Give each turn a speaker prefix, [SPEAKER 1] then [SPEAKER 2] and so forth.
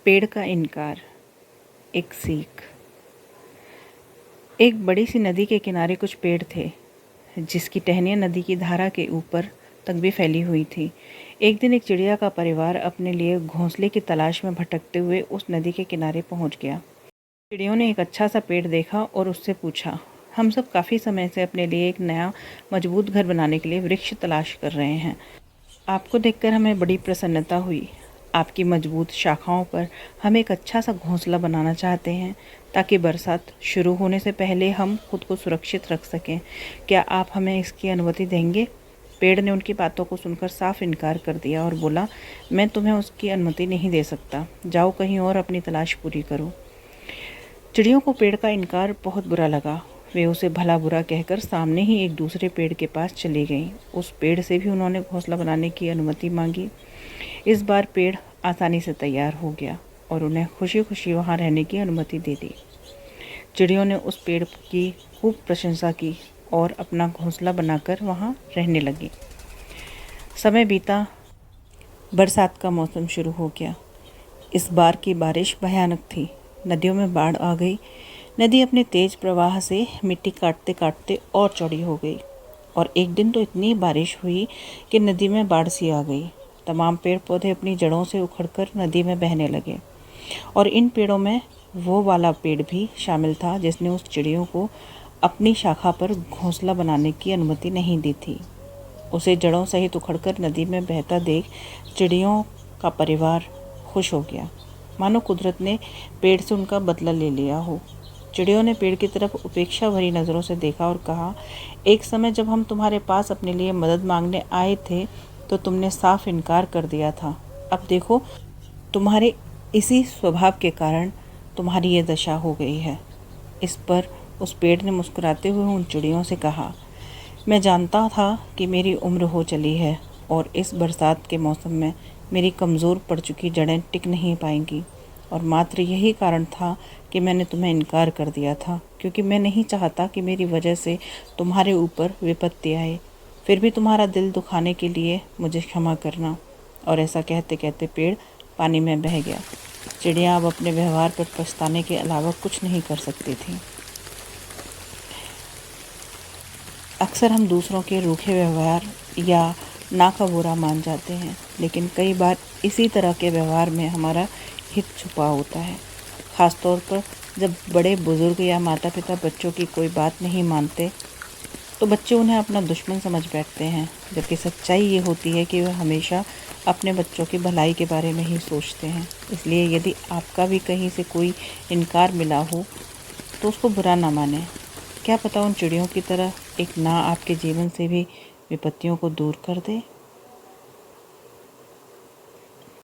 [SPEAKER 1] पेड़ का इनकार। एक सीख। एक बड़ी सी नदी के किनारे कुछ पेड़ थे जिसकी टहनियाँ नदी की धारा के ऊपर तक भी फैली हुई थी। एक दिन एक चिड़िया का परिवार अपने लिए घोंसले की तलाश में भटकते हुए उस नदी के किनारे पहुंच गया। चिड़ियों ने एक अच्छा सा पेड़ देखा और उससे पूछा, हम सब काफ़ी समय से अपने लिए एक नया मजबूत घर बनाने के लिए वृक्ष तलाश कर रहे हैं। आपको देखकर हमें बड़ी प्रसन्नता हुई। आपकी मजबूत शाखाओं पर हम एक अच्छा सा घोंसला बनाना चाहते हैं ताकि बरसात शुरू होने से पहले हम खुद को सुरक्षित रख सकें। क्या आप हमें इसकी अनुमति देंगे? पेड़ ने उनकी बातों को सुनकर साफ इनकार कर दिया और बोला, मैं तुम्हें उसकी अनुमति नहीं दे सकता। जाओ कहीं और अपनी तलाश पूरी करो। चिड़ियों को पेड़ का इनकार बहुत बुरा लगा। वे उसे भला बुरा कहकर सामने ही एक दूसरे पेड़ के पास चली गईं। उस पेड़ से भी उन्होंने घोंसला बनाने की अनुमति मांगी। इस बार पेड़ आसानी से तैयार हो गया और उन्हें खुशी खुशी वहाँ रहने की अनुमति दे दी। चिड़ियों ने उस पेड़ की खूब प्रशंसा की और अपना घोंसला बनाकर वहाँ रहने लगी। समय बीता, बरसात का मौसम शुरू हो गया। इस बार की बारिश भयानक थी। नदियों में बाढ़ आ गई। नदी अपने तेज प्रवाह से मिट्टी काटते काटते और चौड़ी हो गई और एक दिन तो इतनी बारिश हुई कि नदी में बाढ़ सी आ गई। तमाम पेड़ पौधे अपनी जड़ों से उखड़कर नदी में बहने लगे और इन पेड़ों में वो वाला पेड़ भी शामिल था जिसने उस चिड़ियों को अपनी शाखा पर घोंसला बनाने की अनुमति नहीं दी थी। उसे जड़ों सहित उखड़कर नदी में बहता देख चिड़ियों का परिवार खुश हो गया, मानो कुदरत ने पेड़ से उनका बदला ले लिया हो। चिड़ियों ने पेड़ की तरफ उपेक्षा भरी नज़रों से देखा और कहा, एक समय जब हम तुम्हारे पास अपने लिए मदद मांगने आए थे तो तुमने साफ इनकार कर दिया था। अब देखो, तुम्हारे इसी स्वभाव के कारण तुम्हारी ये दशा हो गई है। इस पर उस पेड़ ने मुस्कुराते हुए उन चिड़ियों से कहा, मैं जानता था कि मेरी उम्र हो चली है और इस बरसात के मौसम में मेरी कमज़ोर पड़ चुकी जड़ें टिक नहीं पाएंगी और मात्र यही कारण था कि मैंने तुम्हें इनकार कर दिया था, क्योंकि मैं नहीं चाहता कि मेरी वजह से तुम्हारे ऊपर विपत्ति आए। फिर भी तुम्हारा दिल दुखाने के लिए मुझे क्षमा करना। और ऐसा कहते कहते पेड़ पानी में बह गया। चिड़िया अब अपने व्यवहार पर पछताने के अलावा कुछ नहीं कर सकती थी। अक्सर हम दूसरों के रूखे व्यवहार या ना का बुरा मान जाते हैं, लेकिन कई बार इसी तरह के व्यवहार में हमारा हित छुपा होता है। ख़ास तौर पर जब बड़े बुज़ुर्ग या माता पिता बच्चों की कोई बात नहीं मानते तो बच्चे उन्हें अपना दुश्मन समझ बैठते हैं, जबकि सच्चाई ये होती है कि वे हमेशा अपने बच्चों की भलाई के बारे में ही सोचते हैं। इसलिए यदि आपका भी कहीं से कोई इनकार मिला हो तो उसको बुरा ना मानें। क्या पता उन चिड़ियों की तरह एक ना आपके जीवन से भी विपत्तियों को दूर कर दे।